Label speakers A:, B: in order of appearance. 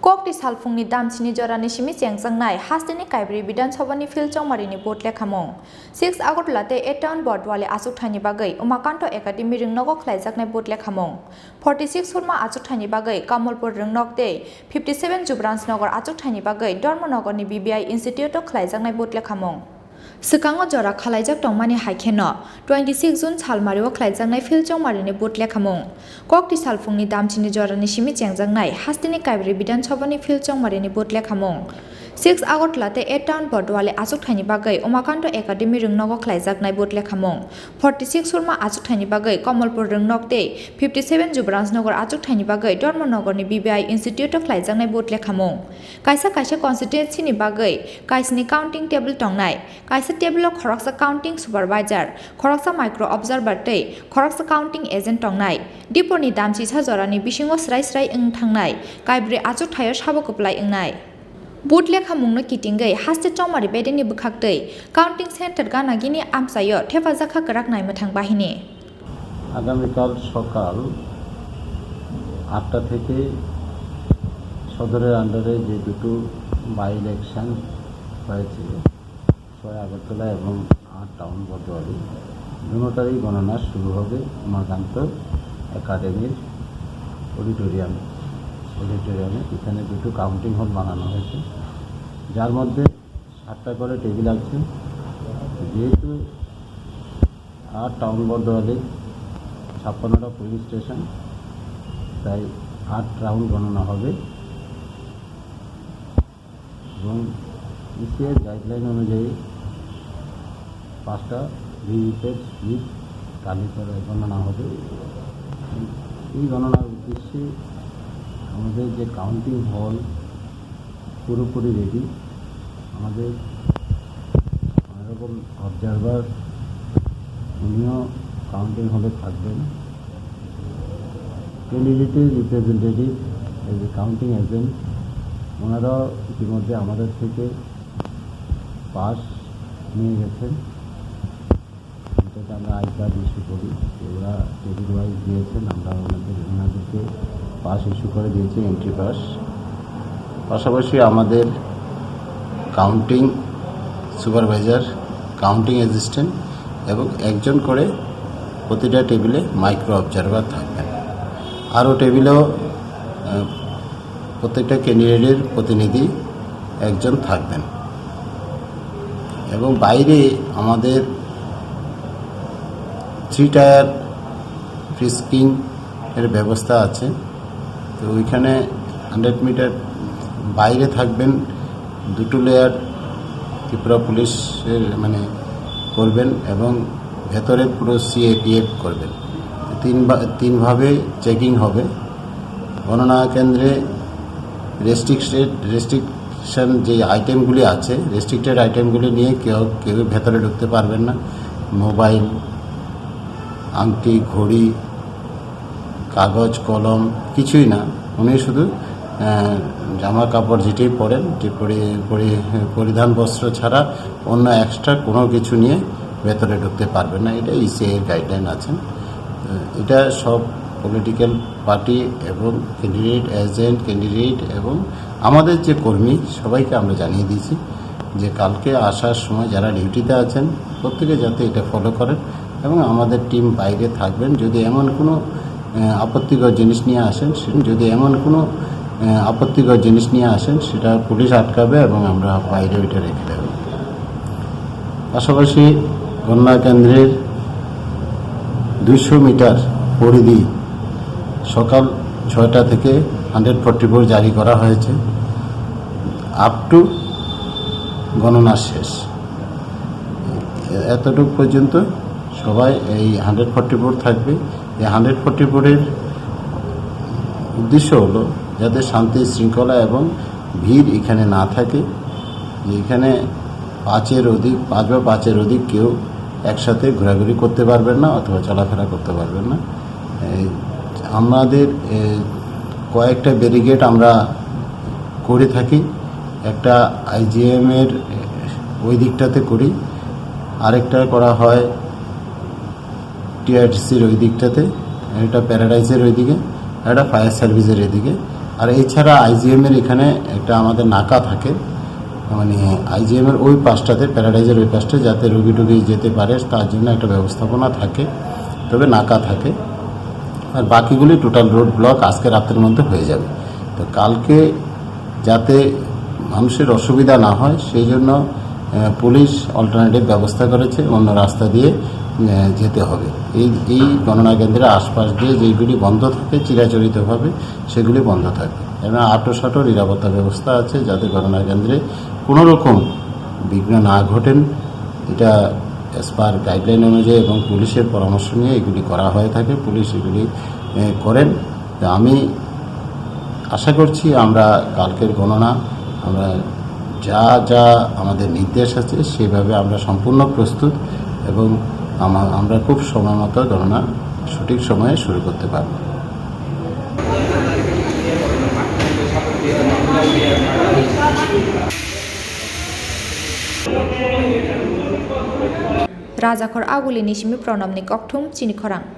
A: Kokti Phungni Chini Jorani Simi Chengjaknai Hastini Kaibri Bidan Sabani Phil Chongmarini Botle Khamong 6 August late 8 town board wale Asuk Thani Bagai Umakanto Academy Ringnogo Klaijaknai Botle Khamong 46 Hurma Asuk Thani Bagai Kamalpur Ringnok Day 57 Jubrans Nogar Asuk Thani Bagai Dormonogoni BBI Institute of Klaijaknai Botle Khamong Sekango jora khalaijak tongmani haikeno 26 June salmariwa khlaijaknai phil chongmarini botle khamong Kokti Phungni Chini Jorani Simi Chengjaknai Hastini Kaibri Bidan Sabani phil chongmarini botle khamong 6 August late 8 town board wale Asuk Thani Bagai Umakanto Academy Ringnogo Klaijaknai botle khamong 46 Hurma Asuk Thani Bagai Kamalpur Ringnok Day 57 Jubrans Nogar Asuk Thani Bagai Dormonogoni BBI Institute of Klaijaknai botle khamong Kaisa constituency ni Bagai kaisni counting table tongnai Kaisa table of Khorang counting supervisor Khorang micro observer tei Khorang counting agent tongnai Diponi Damchi Jorani Bisingo srai thangnai Kaibri Asuk Thayo sabokoplai engnai Botle Khamungno Kitingai Haste Chongmari Bedeni Bukhaktei Counting Center Ganagini Amsayo Tefazaka Karaknai Mathang Bahini
B: আগামীকাল সকাল 8টা থেকে সদরের আন্ডারে যে দুটো by election হয়েছে 6 আগরতলা এবং 8 town বদোয়ালি দুটোটারই গণনা শুরু হবে উমাকান্ত একাডেমির অডিটোরিয়ামে এখানে দুটো কাউন্টিং হল বানানো হয়েছে যার মধ্যে 7টা করে টেবিল আছে যেহেতু 8 টাউন বদোয়ালি 56টা পুলিশ স্টেশন তাই 8 রাউন্ড গণনা হবে এবং ইসিআর গাইডলাইন অনুযায়ী 5টা ভিভিপ্যাট স্লিপ টালি করে গণনা হবে এই গণনার উদ্দেশ্যে আমাদের যে কাউন্টিং হল পুরোপুরি রেডি আমাদের অনেকরকম অবজারভার উনিও কাউন্টিং হলে থাকবেন ক্যান্ডিডেটের representative as a counting agent ওনারাও ইতিমধ্যে আমাদের থেকে পাস নিয়ে গেছেন যেটাকে আমরা আই কার্ড ইস্যু করি ওরা টেবিল ওয়াইজ দিয়েছেন আমরা ওনাদেরকে পাস ইস্যু করে দিয়েছি এন্ট্রি পাস পাশাপাশি আমাদের কাউন্টিং সুপারভাইজার কাউন্টিং অ্যাসিস্ট্যান্ট এবং একজন করে প্রতিটা টেবিলে মাইক্রো অবজারভার থাকবেন আরও টেবিলেও প্রত্যেকটা ক্যান্ডিডেটের প্রতিনিধি একজন থাকবেন এবং বাইরে আমাদের 3 টায়ার ফ্রিস্কিং এর ব্যবস্থা আছে তো ওইখানে 100 মিটার বাইরে থাকবেন দুটো লেয়ার ত্রিপুরা পুলিশের করবেন এবং ভেতরে পুরো সিএপিএফ করবেন তিনভাবে চেকিং হবে গণনা কেন্দ্রে রেস্ট্রিকশন যে আইটেমগুলি আছে রেস্ট্রিক্টেড আইটেমগুলি নিয়ে কেউ ভেতরে ঢুকতে পারবেন না মোবাইল আংটি ঘড়ি কাগজ কলম কিছুই না উনি শুধু জামা কাপড় যেটাই পরেন যে পরিধান বস্ত্র ছাড়া অন্য এক্সট্রা কোনো কিছু নিয়ে ভেতরে ঢুকতে পারবেন না এটা ইসিআইয়ের গাইডলাইন আছে এটা সব পলিটিক্যাল পার্টি এবং ক্যান্ডিডেট এবং আমাদের যে কর্মী সবাইকে আমরা জানিয়ে দিয়েছি যে কালকে আসার সময় যারা ডিউটিতে আছেন প্রত্যেকে যাতে এটা ফলো করেন এবং আমাদের টিম বাইরে থাকবেন যদি এমন কোনো আপত্তিকর জিনিস নিয়ে আসেন সেটা পুলিশ আটকাবে এবং আমরা বাইরে ওইটা রেখে দেব পাশাপাশি গণনা কেন্দ্রের 200 মিটার পরিধি সকাল 6টা থেকে 144 জারি করা হয়েছে আপ টু গণনা শেষ এতটুকু পর্যন্ত সবাই এই 144 থাকবে এই 144-এর উদ্দেশ্য হলো যাতে শান্তি শৃঙ্খলা এবং ভিড় এখানে না থাকে এখানে 5 বা 5-এর অধিক কেউ একসাথে ঘোরাঘুরি করতে পারবেন না অথবা চলাফেরা করতে পারবেন না আমাদের কয়েকটা ব্যারিকেড আমরা করে থাকি একটা আইজিএমের ওই দিকটাতে করি আরেকটা করা হয় টিআরটিসির ওই দিকটাতে একটা প্যারাডাইসের ওই দিকে একটা ফায়ার সার্ভিসের এদিকে আর এছাড়া আইজিএম এর এখানে একটা আমাদের নাকা থাকে, মানে আইজিএম এর ওই পাশটাতে, প্যারাডাইজের ওই পাশটা, যাতে রুগী টুগী যেতে পারে তার জন্য একটা ব্যবস্থাপনা থাকে, তবে নাকা থাকে। আর বাকিগুলি টোটাল রোড ব্লক আজকে রাতের মধ্যে হয়ে যাবে। তো কালকে যাতে মানুষের অসুবিধা না হয় সেই জন্য পুলিশ অল্টারনেটিভ ব্যবস্থা করেছে, অন্য রাস্তা দিয়ে যেতে হবে। এই গণনা কেন্দ্রের আশপাশ দিয়ে যেগুলি বন্ধ থাকে চিরাচরিতভাবে সেগুলি বন্ধ থাকে, এবং আটোসাটো নিরাপত্তা ব্যবস্থা আছে যাতে গণনা কেন্দ্রে কোনো রকম বিঘ্ন না ঘটেন। এটা অ্যাজ পার গাইডলাইন অনুযায়ী এবং পুলিশের পরামর্শ নিয়ে এগুলি করা হয়ে থাকে, পুলিশ এগুলি করেন। আমি আশা করছি আমরা কালকের গণনা আমরা যা যা আমাদের নির্দেশ আছে সেভাবে আমরা সম্পূর্ণ প্রস্তুত, এবং আমরা খুব সময় মতো গণনা সঠিক সময়ে শুরু করতে পারব।
A: Rajakor aguli ni Simi pronam ni kokthum Chini Khorang.